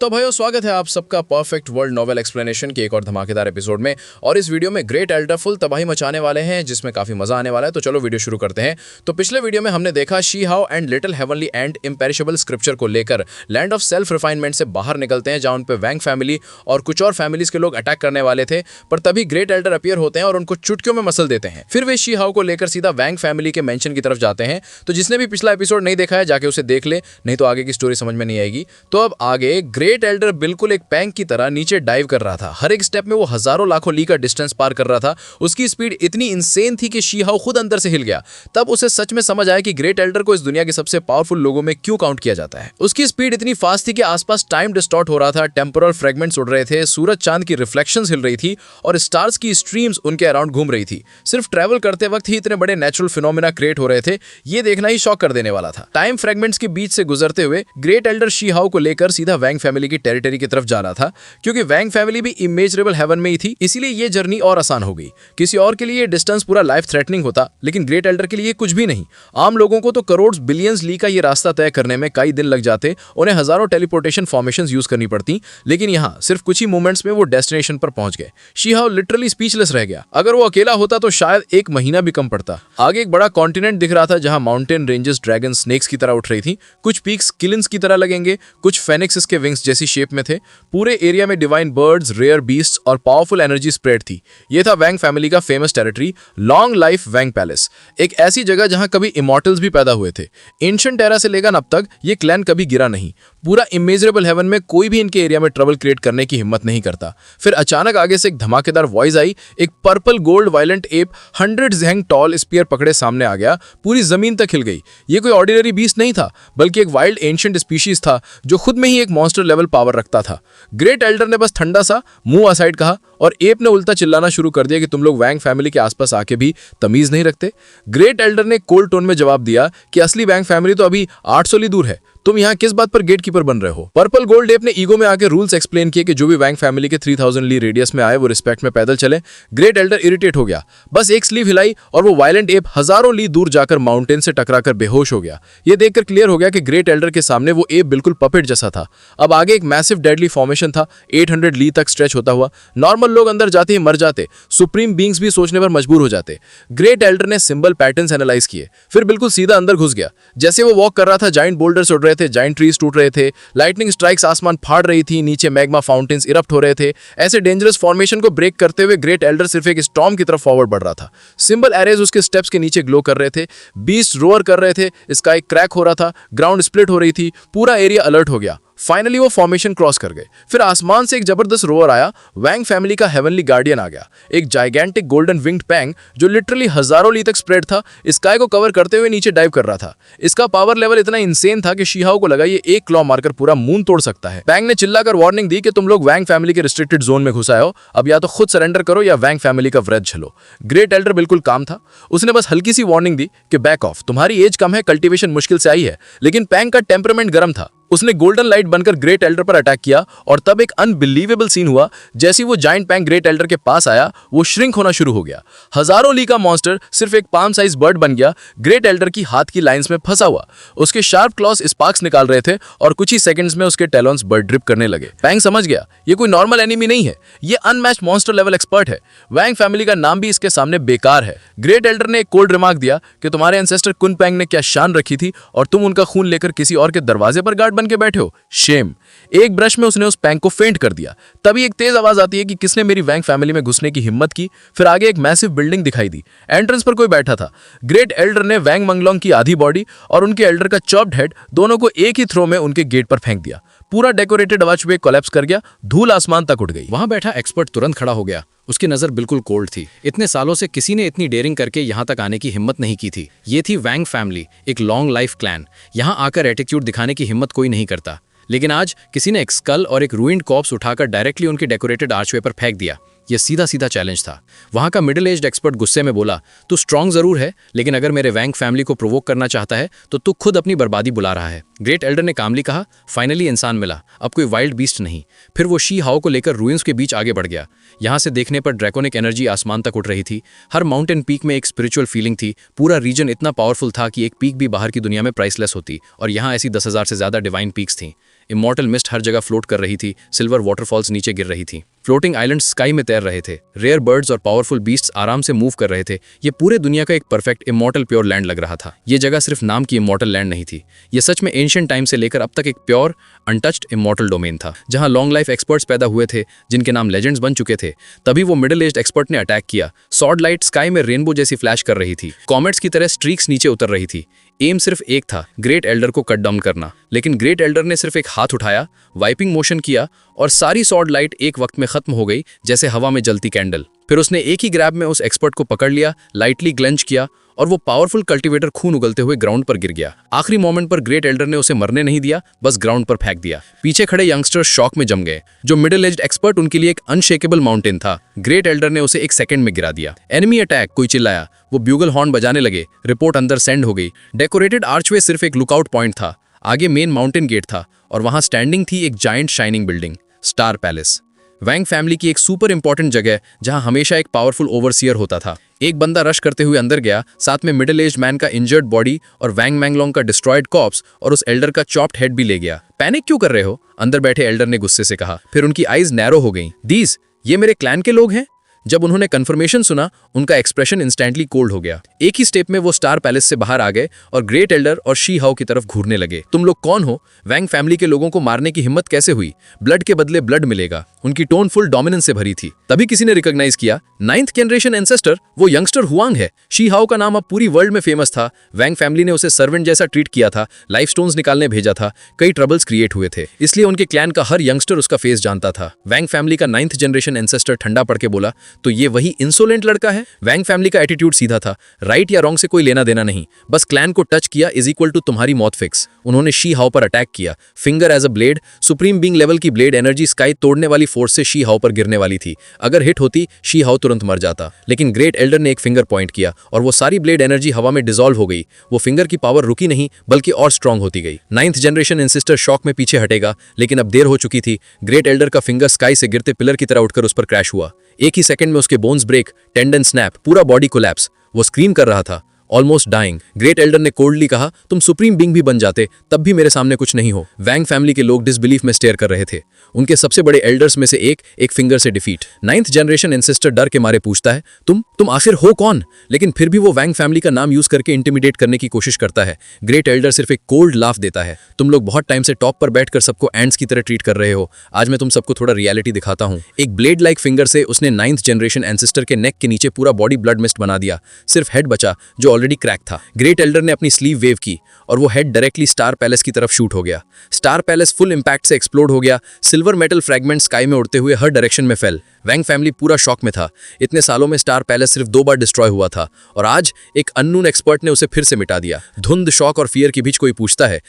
तो भाइयों, स्वागत है आप सबका परफेक्ट वर्ल्ड नॉवेल एक्सप्लेनेशन के एक और धमाकेदार एपिसोड में। और इस वीडियो में ग्रेट एल्डर फुल तबाही मचाने वाले हैं, जिसमें काफी मजा आने वाला है। तो चलो वीडियो शुरू करते हैं। तो पिछले वीडियो में हमने देखा she how and little heavenly and imperishable scripture को लेकर लैंड ऑफ सेल्फ रिफाइनमेंट से बाहर निकलते हैं, जहां उन पे वैंग फैमिली और कुछ और फैमिलीज के लोग अटैक करने वाले थे। पर तभी ग्रेट एल्डर अपीयर होते हैं और उनको चुटकियों में मसल देते हैं। फिर वे शी हाउ को लेकर सीधा वैंग फैमिली के मेंशन की तरफ जाते हैं। तो जिसने भी पिछला एपिसोड नहीं देखा है, जाके उसे देख ले, नहीं तो आगे की स्टोरी समझ में नहीं आएगी। तो अब आगे ग्रेट एल्डर बिल्कुल एक पैंक की तरह नीचे डाइव कर रहा था। हर एक स्टेप में वो हजारों लाखों ली का डिस्टेंस पार कर रहा था। उसकी स्पीड इतनी इंसेन थी कि शी हाउ खुद अंदर से हिल गया। तब उसे सच में समझ आया कि ग्रेट एल्डर को इस दुनिया के सबसे पावरफुल लोगों में क्यों काउंट किया जाता है। उसकी स्पीड इतनी फास्ट थी कि आसपास टाइम डिस्टॉर्ट हो रहा था, टेम्पोरल फ्रेगमेंट्स उड़ रहे थे, सूरज चांद की रिफ्लेक्शंस हिल रही थी और स्टार्स की स्ट्रीम्स उनके अराउंड घूम रही थी। सिर्फ ट्रैवल करते वक्त ही इतने बड़े नेचुरल फिनोमेना क्रिएट हो रहे थे। ये देखना ही शॉक कर देने वाला था। टाइम फ्रेगमेंट्स के बीच से गुजरते हुए ग्रेट एल्डर शी हाउ को लेकर सीधा वैंग फैमिली की टेरिटरी की तरफ जाना था, क्योंकि वैंग फैमिली भी इमेजरेबल हेवन में ही थी। इसीलिए ये जर्नी और आसान हो गई। किसी और के लिए ये डिस्टेंस पूरा लाइफ थ्रेटनिंग होता, लेकिन ग्रेट एल्डर के लिए कुछ भी नहीं। आम लोगों को तो करोड़ बिलियंस ली का ये रास्ता तय करने में कई दिन लग जाते, उन्हें हजारों टेलीपोर्टेशन फॉर्मेशंस यूज करनी पड़ती, लेकिन यहाँ सिर्फ कुछ ही मोमेंट्स में वो डेस्टिनेशन पर पहुंच गए। शी हाउ लिटरली स्पीचलेस रह गया। अगर वो अकेला होता तो शायद एक महीना भी कम पड़ता। आगे एक बड़ा कॉन्टिनेंट दिख रहा था, जहां माउंटेन रेंजेस ड्रैगन स्नेक्स की तरह उठ रही थी। कुछ पीक्स किलिन्स की तरह लगेंगे, कुछ फेनिक्स के विंग्स जैसी शेप में थे। पूरे एरिया में डिवाइन बर्ड्स, रेयर बीस्ट्स और पावरफुल एनर्जी स्प्रेड थी। यह था वैंग फैमिली का फेमस टेरिटरी, लॉन्ग लाइफ वैंग पैलेस। एक ऐसी जगह जहां कभी इमॉर्टल्स भी पैदा हुए थे। एंशिएंट एरा से लेकर अब तक ये क्लैन कभी गिरा नहीं। पूरा इमेजरेबल हेवन में कोई भी इनके एरिया में ट्रबल क्रिएट करने की हिम्मत नहीं करता। फिर अचानक आगे से एक धमाकेदार वॉइस आई। एक पर्पल गोल्ड वायलेंट एप 100 ज़ेंग टॉल स्पीयर पकड़े सामने आ गया। पूरी जमीन तक हिल गई। ये कोई ऑर्डिनरी बीस्ट नहीं था, बल्कि एक वाइल्ड एंशिएंट स्पीशीज था, जो खुद में ही एक मॉन्स्टर लेवल पावर रखता था। ग्रेट एल्डर ने बस ठंडा सा मुंह असाइड कहा और एप ने उल्टा चिल्लाना शुरू कर दिया कि तुम लोग वैंग फैमिली के आसपास आके भी तमीज नहीं रखते। ग्रेट एल्डर ने कोल्ड टोन में जवाब दिया कि असली वैंग फैमिली तो अभी 800 ली दूर है। तुम यहाँ किस बात पर गेट कीपर बन रहे हो? पर्पल गोल्ड एप ने ईगो में आके रूल्स एक्सप्लेन किए कि जो भी वैंग फैमिली के 3000 ली रेडियस में आए वो रिस्पेक्ट में पैदल चले। ग्रेट एल्डर इरिटेट हो गया। बस एक स्लीव हिलाई और वो वायलेंट एप हजारों ली दूर जाकर माउंटेन से टकराकर बेहोश हो गया। ये देखकर क्लियर हो गया कि ग्रेट एल्डर के सामने वो एप बिल्कुल पपेट जैसा था। अब आगे एक मैसिव डेडली फॉर्मेशन था, 800 ली तक स्ट्रेच होता हुआ। नॉर्मल लोग अंदर जाते ही मर जाते, सुप्रीम बींग्स भी सोचने पर मजबूर हो जाते। ग्रेट एल्डर ने सिंबल पैटर्न्स एनालाइज किए, फिर बिल्कुल सीधा अंदर घुस गया। जैसे वो वॉक कर रहा था, जाइंट बोल्डर्स उड़ रहे थे, जाइंट ट्रीज टूट रहे थे, लाइटनिंग स्ट्राइक्स आसमान फाड़ रही थी, नीचे मैग्मा फाउंटेन्स इरप्ट हो रहे थे। ऐसे डेंजरस फॉर्मेशन को ब्रेक करते हुए ग्रेट एल्डर सिर्फ एक स्टॉर्म की तरफ फॉरवर्ड बढ़ रहा था। सिंबल एरेज उसके स्टेप्स के नीचे ग्लो कर रहे थे, बीस्ट रोअर कर रहे थे, स्काई क्रैक हो रहा था, ग्राउंड स्प्लिट हो रही थी, पूरा एरिया अलर्ट हो गया। फाइनली वो फॉर्मेशन क्रॉस कर गए। फिर आसमान से एक जबरदस्त रोअर आया। वैंग फैमिली का हेवनली गार्डियन आ गया, एक जाइगेंटिक गोल्डन विंग्ड पैंग जो लिटरली हजारों ली तक स्प्रेड था, स्काई को कवर करते हुए नीचे डाइव कर रहा था। इसका पावर लेवल इतना इंसेन था कि शी हाउ को लगा ये एक क्लॉ मारकर पूरा मून तोड़ सकता है। पैंग ने चिल्लाकर वार्निंग दी कि तुम लोग वैंग फैमिली के रिस्ट्रिक्टेड जोन में घुस आए हो, अब या तो खुद सरेंडर करो या वैंग फैमिली का व्रत झलो। ग्रेट एल्डर बिल्कुल काम था। उसने बस हल्की सी वार्निंग दी कि बैक ऑफ, तुम्हारी एज कम है, कल्टीवेशन मुश्किल से आई है। लेकिन पैंग का टेम्परामेंट गर्म था। उसने गोल्डन लाइट बनकर ग्रेट एल्डर पर अटैक किया और तब एक अनबिलीवेबल सीन हुआ। जैसे वो जाइंट पैंग ग्रेट एल्डर के पास आया, वो श्रिंक होना शुरू हो गया। हजारों ली का मॉन्स्टर सिर्फ एक पाम साइज बर्ड बन गया, ग्रेट एल्डर की हाथ की लाइंस में फंसा हुआ। उसके शार्प क्लॉस स्पार्क्स निकाल रहे थे और कुछ ही सेकंड्स में उसके टेलॉन्स बर्ड ड्रिप करने लगे। पैंग समझ गया ये कोई नॉर्मल एनिमी नहीं है, ये अनमैच्ड मॉन्स्टर लेवल एक्सपर्ट है। वैंग फैमिली का नाम भी इसके सामने बेकार है। ग्रेट एल्डर ने एक कोल्ड रिमार्क दिया कि तुम्हारे एंसेस्टर कुन पैंग ने क्या शान रखी थी और तुम उनका खून लेकर किसी और के दरवाजे पर गार्ड बन के बैठे हो। शेम। एक ब्रश में उसने उस पैंग को फेंट कर दिया। तभी एक तेज आवाज आती है कि किसने मेरी वैंग फैमिली में घुसने की हिम्मत की। फिर आगे एक मैसिव बिल्डिंग दिखाई दी। एंट्रेंस पर कोई बैठा था। ग्रेट एल्डर ने वैंग मंगलोंग की आधी बॉडी और उनके एल्डर का चॉप्ड हेड दोनों को एक ही थ्रो में उनके गेट पर फेंक दिया। पूरा डेकोरेटेड आर्चवे कोलैप्स कर गया, धूल आसमान तक उड़ गई। वहां बैठा एक्सपर्ट तुरंत खड़ा हो गया। उसकी नजर बिल्कुल कोल्ड थी। इतने सालों से किसी ने इतनी डेयरिंग करके यहाँ तक आने की हिम्मत नहीं की थी। ये थी वैंग फैमिली, एक लॉन्ग लाइफ क्लैन। यहाँ आकर एटीट्यूड दिखाने की हिम्मत कोई नहीं करता। लेकिन आज किसी ने एक स्कल और एक रूइंड कॉर्प्स उठाकर डायरेक्टली उनके डेकोरेटेड आर्चवे पर फेंक दिया। यह सीधा सीधा चैलेंज था। वहां का मिडिल एज्ड एक्सपर्ट गुस्से में बोला, तू स्ट्रांग जरूर है, लेकिन अगर मेरे वैंग फैमिली को प्रोवोक करना चाहता है तो तू खुद अपनी बर्बादी बुला रहा है। ग्रेट एल्डर ने कामली कहा, फाइनली इंसान मिला, अब कोई वाइल्ड बीस्ट नहीं। फिर वो शी हाउ को लेकर रूइंस के बीच आगे बढ़ गया। यहाँ से देखने पर ड्रैकोनिक एनर्जी आसमान तक उठ रही थी। हर माउंटेन पीक में एक स्पिरिचुअल फीलिंग थी। पूरा रीजन इतना पावरफुल था कि एक पीक भी बाहर की दुनिया में प्राइसलेस होती, और यहाँ ऐसी 10,000 से ज्यादा डिवाइन पीक्स थीं। इमॉर्टल मिस्ट हर जगह फ्लोट कर रही थी, सिल्वर वाटरफॉल्स नीचे गिर रही थी, फ्लोटिंग आइलैंड स्काई में तैर रहे थे, रेयर बर्ड्स और पावरफुल बीस्ट्स आराम से मूव कर रहे थे। ये पूरे दुनिया का एक परफेक्ट इमॉर्टल प्योर लैंड लग रहा था। ये जगह सिर्फ नाम की इमॉर्टल लैंड नहीं थी, ये सच में एंशिएंट टाइम से लेकर अब तक एक प्योर अनटच्ड इमॉर्टल डोमेन था, जहां लॉन्ग लाइफ एक्सपर्ट्स पैदा हुए थे, जिनके नाम लेजेंड्स बन चुके थे। तभी वो मिडिल एज्ड एक्सपर्ट ने अटैक किया। सॉर्ड लाइट स्काई में रेनबो जैसी फ्लैश कर रही थी, कॉमेट्स की तरह स्ट्रीक्स नीचे उतर रही थी। एम सिर्फ एक था, ग्रेट एल्डर को कट डाउन करना। लेकिन ग्रेट एल्डर ने सिर्फ एक हाथ उठाया, वाइपिंग मोशन किया और सारी सॉर्ड लाइट एक वक्त में खत्म हो गई, जैसे हवा में जलती कैंडल। फिर उसने एक ही ग्रैब में उस एक्सपर्ट को पकड़ लिया, लाइटली ग्लेंच किया और वो पावरफुल कल्टीवेटर खून उगलते हुए ग्राउंड पर गिर गया। आखिरी मोमेंट पर ग्रेट एल्डर ने उसे मरने नहीं दिया, बस ग्राउंड पर फेंक दिया। पीछे खड़े यंगस्टर्स शॉक में जम गए। जो मिडिल एज्ड एक्सपर्ट उनके लिए एक अनशेकेबल माउंटेन था, ग्रेट एल्डर ने उसे एक सेकंड में गिरा दिया। एनिमी अटैक, कोई चिल्लाया। वो ब्यूगल हॉर्न बजाने लगे। रिपोर्ट अंदर सेंड हो गई। डेकोरेटेड आर्चवे सिर्फ एक लुकआउट पॉइंट था, आगे मेन माउंटेन गेट था और वहां स्टैंडिंग थी एक giant shining building, star palace. Wang family की एक सुपर इंपॉर्टेंट जगह, जहां हमेशा एक पावरफुल ओवरसियर होता था। एक बंदा रश करते हुए अंदर गया, साथ में मिडिल एज्ड मैन का इंजर्ड बॉडी और वैंग मैंगलोंग का डिस्ट्रॉयड कॉप्स और उस एल्डर का चॉप्ड हेड भी ले गया। पैनिक क्यों कर रहे हो? अंदर बैठे एल्डर ने गुस्से से कहा। फिर उनकी आईज नैरो हो गईं। दीज, ये मेरे क्लैन के लोग हैं? जब उन्होंने कंफर्मेशन सुना, उनका एक्सप्रेशन इंस्टेंटली कोल्ड हो गया। एक ही स्टेप में वो स्टार पैलेस से बाहर आ गए और ग्रेट एल्डर और शी हाउ की तरफ घूरने लगे। तुम लोग कौन हो? वैंग फैमिली के लोगों को मारने की हिम्मत कैसे हुई? ब्लड के बदले ब्लड मिलेगा। उनकी टोन फुल डोमिनेंस से भरी थी। तभी किसी ने रिकॉग्नाइज किया, 9th जनरेशन एंसेस्टर, वो यंगस्टर हुआंग है। शी हाउ का नाम अब पूरी वर्ल्ड में फेमस था। वैंग फैमिली ने उसे सर्वेंट जैसा ट्रीट किया था, लाइफ स्टोन्स निकालने भेजा था, कई ट्रबल्स क्रिएट हुए थे, इसलिए उनके क्लैन का हर यंगस्टर उसका फेस जानता था। वैंग फैमिली का 9th जनरेशन एंसेस्टर ठंडा पड़ के बोला, तो ये वही इंसोलेंट लड़का है? वैंग फैमिली का एटीट्यूड सीधा था, राइट या रॉन्ग से कोई लेना देना नहीं, बस क्लैन को टच किया इज इक्वल टू तुम्हारी मौत फिक्स। उन्होंने शी हाउ पर अटैक किया। Finger as a blade, supreme being level की ब्लेड एनर्जी स्काई तोड़ने वाली फोर्स से शी हाउ पर गिरने वाली थी। अगर हिट होती, शी हाउ तुरंत मर जाता। लेकिन ग्रेट एल्डर ने एक फिंगर पॉइंट किया और वो सारी ब्लेड एनर्जी हवा में डिसॉल्व हो गई। वो फिंगर की पावर रुकी नहीं, बल्कि और स्ट्रांग होती गई। 9th जनरेशन एंसेस्टर शॉक में पीछे हटेगा, लेकिन अब देर हो चुकी थी। ग्रेट एल्डर का फिंगर स्काई से गिरते पिलर की तरह उठकर उस पर क्रैश हुआ। एक ही सेकंड में उसके बोन्स ब्रेक, टेंडन स्नैप, पूरा बॉडी कोलैप्स। वो स्क्रीम कर रहा था, ऑलमोस्ट डाइंग। ग्रेट एल्डर ने कोल्डली कहा, तुम सुप्रीम बीइंग भी बन जाते, तब भी मेरे सामने कुछ नहीं हो। वैंग फैमिली के लोग डिसबिलीफ में स्टेयर कर रहे थे। उनके सबसे बड़े एल्डर्स में से एक फिंगर से डिफीट। 9th जनरेशन एंसेस्टर डर के मारे पूछता है, तुम आखिर हो कौन? लेकिन फिर भी वो वैंग फैमिली का नाम यूज करके इंटिमिडेट करने की कोशिश करता है। ग्रेट एल्डर सिर्फ एक कोल्ड लाफ देता है, तुम लोग बहुत टाइम से टॉप पर बैठकर सबको एंड्स की तरह ट्रीट कर रहे हो। आज मैं तुम सबको थोड़ा रियलिटी दिखाता हूँ। एक ब्लेड लाइक फिंगर से उसने 9th जनरेशन एंसेस्टर के नेक के नीचे पूरा बॉडी ब्लड मिस्ट बना दिया। सिर्फ हेड बचा, जो ऑलरेडी क्रैक था। ग्रेट एल्डर ने अपनी स्लीव वेव की और वो हेड डायरेक्टली स्टार पैलेस की तरफ शूट हो गया। स्टार पैलेस फुल इंपैक्ट से एक्सप्लोड हो गया। सिल्वर मेटल फ्रैगमेंट स्काई में उड़ते हुए हर डायरेक्शन में फैल। वैंग फैमिली पूरा शॉक में था। इतने सालों में स्टार पैलेस सिर्फ 2 बार डिस्ट्रॉय हुआ था और आज एक अननोन एक्सपर्ट ने उसे फिर से मिटा दिया। धुंध, शॉक और फियर के बीच कोई पूछता है,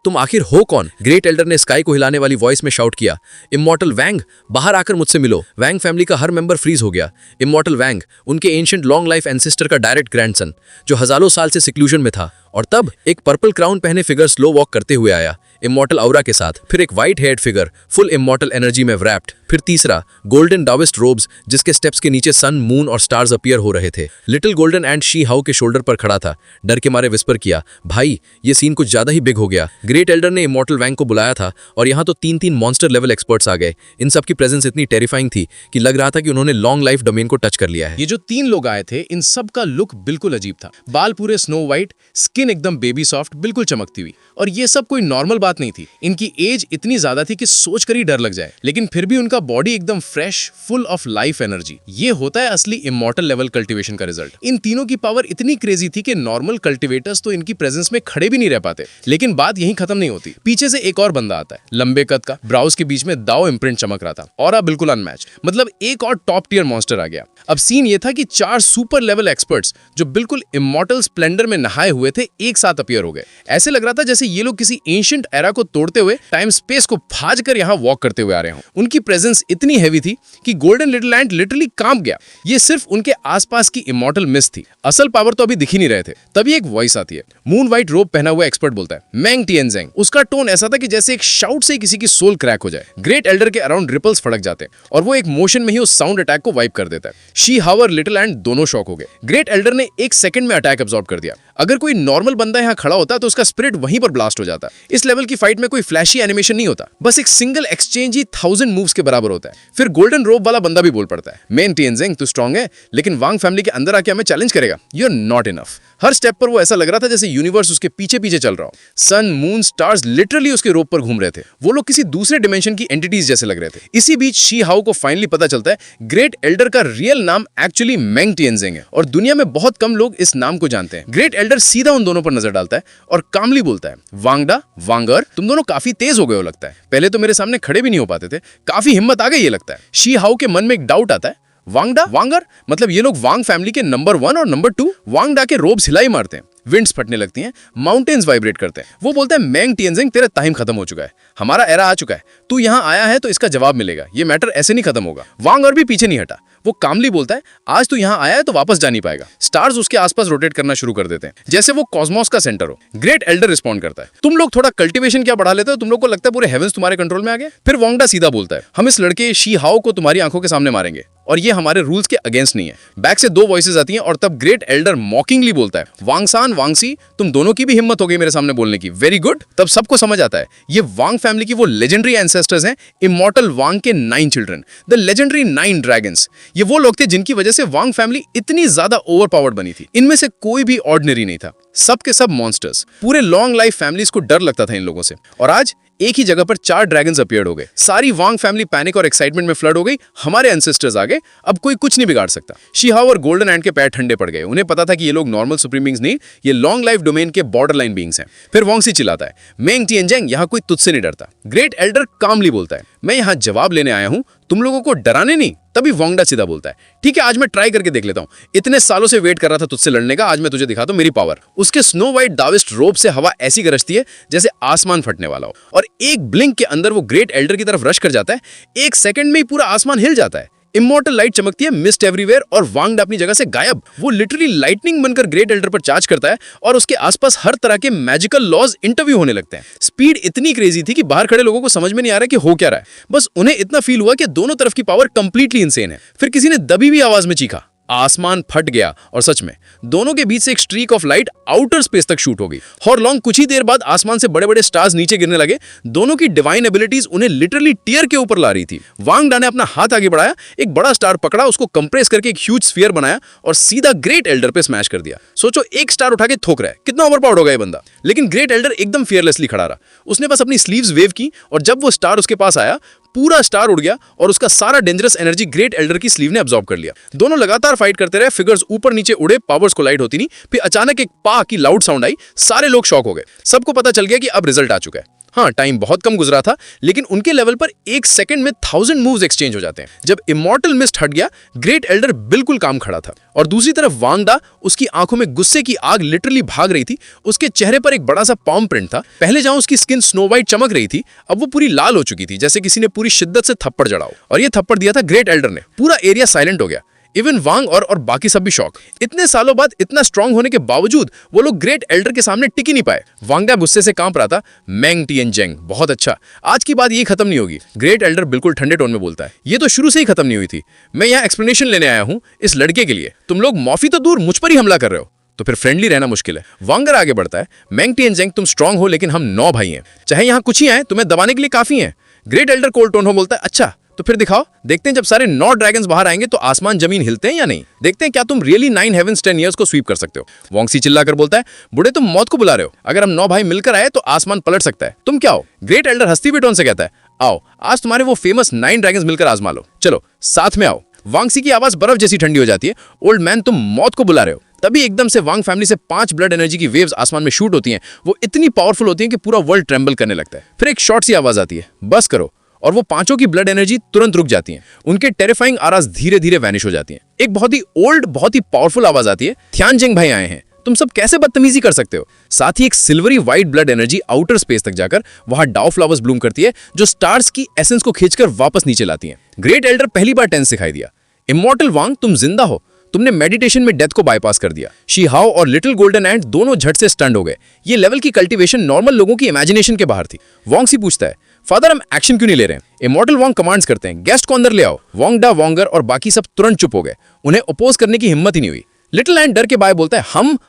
तुम आखिर हो कौन? ग्रेट एल्डर ने स्काई को हिलाने वाली वॉइस में शाउट किया, इमॉर्टल वैंग, बाहर आकर मुझसे मिलो। वैंग फैमिली का हर मेंबर फ्रीज हो गया। इमॉर्टल वैंग, उनके एंशिएंट लॉन्ग लाइफ एंसेस्टर का डायरेक्ट ग्रैंडसन, जो हजारों साल से सिक्लूजन में था। और तब एक पर्पल क्राउन पहने फिगर स्लो वॉक करते हुए आया, इमॉर्टल ऑरा के साथ। फिर एक white heard figure, full immortal energy में व्रैप्ड। फिर तीसरा, गोल्डन डाविस्ट रोब्स, जिसके स्टेप्स के नीचे सन, मून और स्टार्स अपीयर हो रहे थे। Little golden and she how के शोल्डर पर खड़ा था। डर के मारे विस्पर किया, भाई ये सीन कुछ ज्यादा ही बिग हो गया। ग्रेट एल्डर ने इमॉर्टल वैंग को बुलाया था और यहाँ तो 3 मॉन्स्टर लेवल एक्सपर्ट्स आ गए। इन सब की प्रेजेंस इतनी टेरिफाइंग थी कि लग रहा था कि उन्होंने लॉन्ग लाइफ डोमेन को टच कर लिया है। ये जो 3 लोग आए थे, इन सब का लुक बिल्कुल अजीब था। बाल पूरे स्नो व्हाइट, स्किन एकदम बेबी सॉफ्ट, बिल्कुल चमकती हुई। और ये सब कोई नॉर्मल बात नहीं थी। इनकी एज इतनी ज्यादा थी कि सोचकर ही डर लग जाए, लेकिन फिर भी उनका बॉडी एकदम fresh, full of life energy. ये होता है असली इमॉर्टल लेवल कल्टीवेशन का रिजल्ट। इन तीनों की पावर इतनी क्रेजी थी कि नॉर्मल कल्टीवेटर्स तो इनकी प्रेजेंस में खड़े भी नहीं रह पाते। लेकिन बात यहीं खत्म नहीं होती। पीछे से एक और बंदा आता है, लंबे कद का, ब्राउज के बीच में दाव इम्प्रिंट चमक रहा था, ऑरा बिल्कुल अनमैच। मतलब एक और टॉप टियर मॉन्स्टर आ गया। अब सीन ये था कि 4 सुपर लेवल एक्सपर्ट्स जो बिल्कुल इमॉर्टल स्प्लेंडर में नहाए हुए थे, एक साथ अपीयर हो गए। ऐसे लग रहा था जैसे ये लोग किसी एंशिएंट एरा को तोड़ते हुए टाइम स्पेस को फाज कर यहाँ वॉक करते हुए आ रहे हों। उनकी प्रेजेंस इतनी हैवी थी कि गोल्डन लिटिल लैंड लिटरली कांप गया। ये सिर्फ उनके आसपास की इमॉर्टल मिस्ट थी, असल पावर तो अभी दिख ही नहीं रहे थे। तभी एक वॉइस आती है, मून व्हाइट रोब पहना हुआ एक्सपर्ट बोलता है, मैंग टिएनजेंग। उसका टोन ऐसा था कि जैसे एक शाउट से किसी की सोल क्रैक हो जाए। ग्रेट एल्डर के अराउंड रिपल्स फड़क जाते हैं और वो एक मोशन में ही उस साउंड अटैक को वाइप कर देता है। शी हाउ और लिटिल लैंड दोनों शॉक हो गए। ग्रेट एल्डर ने एक सेकंड में अटैक अब्सॉर्ब कर दिया। अगर कोई नॉर्मल बंदा यहाँ खड़ा होता तो उसका स्पिरिट वहीं पर ब्लास्ट हो जाता। इस लेवल की फाइट में कोई फ्लैशी एनिमेशन नहीं होता, बस एक सिंगल एक्सचेंज ही 1000 मूव्स के बराबर होता है। फिर गोल्डन रोब वाला बंदा भी बोल पड़ता है, मेन टिएनजेंग तू स्ट्रांग है लेकिन वांग फैमिली के अंदर आके हमें चैलेंज करेगा, यू आर नॉट इनफ। हर स्टेप पर वो ऐसा लग रहा था जैसे यूनिवर्स उसके पीछे पीछे चल रहा हो। सन, मून, स्टार्स लिटरली उसके रोप पर घूम रहे थे। वो लोग किसी दूसरे डिमेंशन की एंटिटीज जैसे लग रहे थे। इसी बीच शी हाओ को फाइनली पता चलता है ग्रेट एल्डर का रियल नाम एक्चुअली मेंग टिएनजेंग है और दुनिया में बहुत कम लोग इस नाम को जानते हैं। ग्रेट एल्डर सीधा उन दोनों पर नजर डालता है और कामली बोलता है, वांगडा, वांगर, तुम दोनों काफी तेज हो गए हो लगता है। पहले तो मेरे सामने खड़े भी नहीं हो पाते थे, काफी हिम्मत आ गई ये लगता है। शी हाओ के मन में एक डाउट आता है, वांगडा, वांगर, मतलब ये लोग वांग फैमिली के नंबर 1 और नंबर 2। वांगडा के रोब्स हिलाई मारते हैं, विंड्स फटने लगती हैं, माउंटेन्स वाइब्रेट करते हैं। वो बोलता है, मेंग टिएनजेंग तेरा टाइम खत्म हो चुका है, हमारा एरा आ चुका है, तू यहाँ आया है तो इसका जवाब मिलेगा, ये मैटर ऐसे नहीं खत्म होगा। वांगर भी पीछे नहीं हटा, वो कामली बोलता है, आज तू यहाँ आया है तो वापस जा नहीं पाएगा। स्टार्स उसके आसपास रोटेट करना शुरू कर देते हैं जैसे वो कॉस्मोस का सेंटर हो। ग्रेट एल्डर रिस्पॉन्ड करता है, तुम लोग थोड़ा कल्टीवेशन क्या बढ़ा लेते हो, तुम लोग को लगता है पूरे हेवेंस तुम्हारे कंट्रोल में आ गए। फिर वांगडा सीधा बोलता है, हम इस लड़के शी हाओ को तुम्हारी आंखों के सामने मारेंगे और ये हमारे रूल्स के अगेंस्ट नहीं है। बैक से 2 वॉइसेस आती हैं और तब ग्रेट एल्डर मॉकिंगली बोलता है, वांगसान, वांगसी, तुम दोनों की भी हिम्मत हो गई मेरे सामने बोलने की, वेरी गुड। तब सबको समझ आता है ये वांग फैमिली की वो लेजेंडरी एंसेस्टर्स हैं, इमॉर्टल वांग के 9 चिल्ड्रन, द लेजेंडरी 9 ड्रैगन्स। ये वो लोग थे जिनकी वजह से वांग फैमिली इतनी ज्यादा ओवरपावर्ड बनी थी। इनमें से कोई भी ऑर्डिनरी नहीं था, सब के सब मॉन्स्टर्स। पूरे लॉन्ग लाइफ फैमिलीज को डर लगता था इन लोगों से। और आज एक ही जगह पर 4 ड्रैगन्स अपीयर्ड हो गए। सारी वांग फैमिली पैनिक और एक्साइटमेंट में फ्लड हो गई, हमारे एंसेस्टर्स आ गए, अब कोई कुछ नहीं बिगाड़ सकता। शी हाओ और गोल्डन एंड के पैर ठंडे पड़ गए। उन्हें पता था कि ये लोग नॉर्मल सुप्रीम बीइंग्स नहीं, ये लॉन्ग लाइफ डोमेन के बॉर्डरलाइन बीइंग्स हैं। फिर वांगसी चिल्लाता है, मेंग टिएनजेंग, यहाँ कोई तुझसे नहीं डरता। ग्रेट एल्डर कामली बोलता है, मैं यहाँ जवाब लेने आया हूँ, तुम लोगों को डराने नहीं। तभी वांगडा सीधा बोलता है, ठीक है आज मैं ट्राई करके देख लेता हूँ, इतने सालों से वेट कर रहा था तुझसे लड़ने का, आज मैं तुझे दिखाता हूँ मेरी पावर। उसके स्नो व्हाइट दाविस्ट रोब से हवा ऐसी गरजती है जैसे आसमान फटने वाला हो और एक ब्लिंक के अंदर वो ग्रेट एल्डर की तरफ रश कर जाता है। 1 सेकंड में ही पूरा आसमान हिल जाता है, इमॉर्टल लाइट चमकती है, मिस्ट एवरीवेयर और वांगडा अपनी जगह से गायब। वो लिटरली लाइटनिंग बनकर ग्रेट एल्डर पर चार्ज करता है और उसके आसपास हर तरह के मैजिकल लॉज इंटरव्यू होने लगते हैं। स्पीड इतनी क्रेजी थी कि बाहर खड़े लोगों को समझ में नहीं आ रहा कि हो क्या रहा है, बस उन्हें इतना फील हुआ कि दोनों तरफ की पावर कंप्लीटली इंसेन है। फिर किसी ने दबी हुई आवाज में चीखा, आसमान फट गया और सच में दोनों के बीच से एक streak of light outer space तक शूट हो गई। और लॉन्ग कुछ ही देर बाद आसमान से बड़े बड़े स्टार्स नीचे गिरने लगे। दोनों की डिवाइन एबिलिटीज उन्हें लिटरली टीयर के ऊपर ला रही थी। वांगडा ने अपना हाथ आगे बढ़ाया, एक बड़ा स्टार पकड़ा, उसको कंप्रेस करके एक ह्यूज स्फीयर बनाया और सीधा ग्रेट एल्डर पे स्मैश कर दिया। सोचो, एक स्टार उठा के थोक रहा है, कितना ओवरपावर्ड होगा ये बंदा। लेकिन ग्रेट एल्डर एकदम फियरलेसली खड़ा रहा। उसने बस अपनी स्लीव्स वेव की और जब वो स्टार उसके पास आया, पूरा स्टार उड़ गया और उसका सारा डेंजरस एनर्जी ग्रेट एल्डर की स्लीव ने अब्सॉर्ब कर लिया। दोनों लगातार फाइट करते रहे, फिगर्स ऊपर नीचे उड़े, पावर्स कोलाइड होती नहीं। फिर अचानक एक पा की लाउड साउंड आई, सारे लोग शॉक हो गए। सबको पता चल गया कि अब रिजल्ट आ चुका है। हाँ, टाइम बहुत कम गुजरा था, लेकिन उनके लेवल पर 1 सेकंड में 1000 मूव्स एक्सचेंज हो जाते हैं। जब इमॉर्टल मिस्ट हट गया, ग्रेट एल्डर बिल्कुल काम खड़ा था और दूसरी तरफ वांगडा, उसकी आंखों में गुस्से की आग लिटरली भाग रही थी। उसके चेहरे पर एक बड़ा सा पॉम प्रिंट था। पहले जहां उसकी स्किन स्नो व्हाइट चमक रही थी, अब वो पूरी लाल हो चुकी थी, जैसे किसी ने पूरी शिद्दत से थप्पड़ जड़ा हो। और ये थप्पड़ दिया था ग्रेट एल्डर ने। पूरा एरिया साइलेंट हो गया, इवन वांग और बाकी सब भी शॉक। इतने सालों बाद इतना स्ट्रांग होने के बावजूद वो लोग ग्रेट एल्डर के सामने टिक ही नहीं पाए। वांगडा गुस्से से कांप रहा था, मेंग टिएनजेंग, बहुत अच्छा, आज की बात ये खत्म नहीं होगी। ग्रेट एल्डर बिल्कुल ठंडे टोन में बोलता है, ये तो शुरू से ही खत्म नहीं हुई थी, मैं यहाँ एक्सप्लेनेशन लेने आया हूँ इस लड़के के लिए। तुम लोग माफी तो दूर, मुझ पर ही हमला कर रहे हो, तो फिर फ्रेंडली रहना मुश्किल है। वांगर आगे बढ़ता है, मेंग टिएनजेंग, तुम स्ट्रांग हो लेकिन हम 9 भाई हैं, चाहे यहाँ कुछ ही आए तुम्हें दबाने के लिए काफी हैं। ग्रेट एल्डर कोल्ड टोन हो बोलता है, अच्छा तो फिर दिखाओ, देखते हैं जब सारे 9 ड्रैगन्स बाहर आएंगे तो आसमान जमीन हिलते हैं या नहीं, देखते हैं क्या तुम रियली 9 हेवेंस 10 ईयर्स को स्वीप कर सकते हो। वांगसी चिल्लाकर बोलता है, बुढ़े तुम मौत को बुला रहे हो, अगर हम 9 भाई मिलकर आए तो आसमान पलट सकता है, तुम क्या हो। ग्रेट एल्डर हंसती हुई टोन से कहता है, आओ आज तुम्हारे वो फेमस 9 ड्रैगन्स मिलकर आजमा लो, चलो साथ में आओ। वांगसी की आवाज बर्फ जैसी ठंडी हो जाती है, ओल्ड मैन तुम मौत को बुला रहे हो। तभी एकदम से वांग फैमिली से 5 ब्लड एनर्जी की वेव्स आसमान में शूट होती हैं। वो इतनी पावरफुल होती हैं कि पूरा वर्ल्ड ट्रेम्बल करने लगता है। फिर एक शॉर्ट सी आवाज आती है, बस करो, और वो 5 की ब्लड एनर्जी तुरंत रुक जाती है। उनके टेरिफाइंग आवाज धीरे धीरे वैनिश हो जाती है। एक बहुत ही ओल्ड, बहुत ही पावरफुल आवाज आती है, थियानजेंग भाई आए हैं, तुम सब कैसे बदतमीजी कर सकते हो। साथ ही एक silvery white blood energy outer space तक जाकर वहां डाउ फ्लावर्स ब्लूम करती है, जो स्टार्स की एसेंस को खींचकर वापस नीचे लाती हैं। ग्रेट एल्डर पहली बार टेंस सिखाई दिया, इमॉर्टल वांग तुम जिंदा हो, तुमने मेडिटेशन में डेथ को बाईपास कर दिया। शी हाओ और लिटिल गोल्डन एंड दोनों झट से स्टंड हो गए। ये लेवल की कल्टीवेशन नॉर्मल लोगों की इमेजिनेशन के बाहर थी। वांगसी पूछता है, फादर हम एक्शन क्यों नहीं ले रहे हैं। इमॉर्टल वांग कमांड्स करते हैं, गेस्ट को अंदर ले आओ। वांगडा, वांगर और बाकी सब तुरंत चुप हो गए, उन्हें अपोज करने की हिम्मत ही नहीं हुई। लिटिल एंड डर के बाय बोलता है,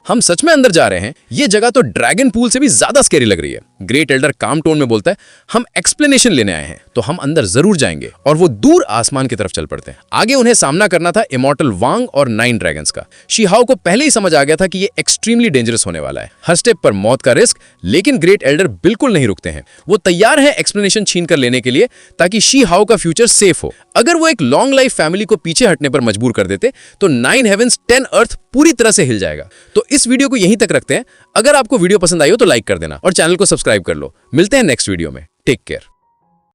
हम सच में अंदर जा रहे हैं, ये जगह तो ड्रैगन पूल से भी ज्यादा स्कैरी लग रही है। ग्रेट एल्डर काम टोन में बोलता है, हम एक्सप्लेनेशन लेने आए हैं, तो हम अंदर जरूर जाएंगे। और वो दूर आसमान की तरफ चल पड़ते हैं। आगे उन्हें सामना करना था इमॉर्टल वांग और 9 ड्रैगन्स का। शी हाओ को पहले ही समझ आ गया था कि ये एक्सट्रीमली डेंजरस होने वाला है, हर स्टेप पर मौत का रिस्क। लेकिन ग्रेट एल्डर बिल्कुल नहीं रुकते हैं। वो तैयार है एक्सप्लेनेशन छीन कर लेने के लिए, ताकि शी हाओ का फ्यूचर सेफ हो। अगर वो एक लॉन्ग लाइफ फैमिली को पीछे हटने पर मजबूर कर देते तो 9 हेवेंस 10 अर्थ पूरी तरह से हिल जाएगा। तो इस वीडियो को यहीं तक रखते हैं। अगर आपको वीडियो पसंद आई हो तो लाइक कर देना और चैनल को सब्सक्राइब कर लो। मिलते हैं नेक्स्ट वीडियो में। Take care.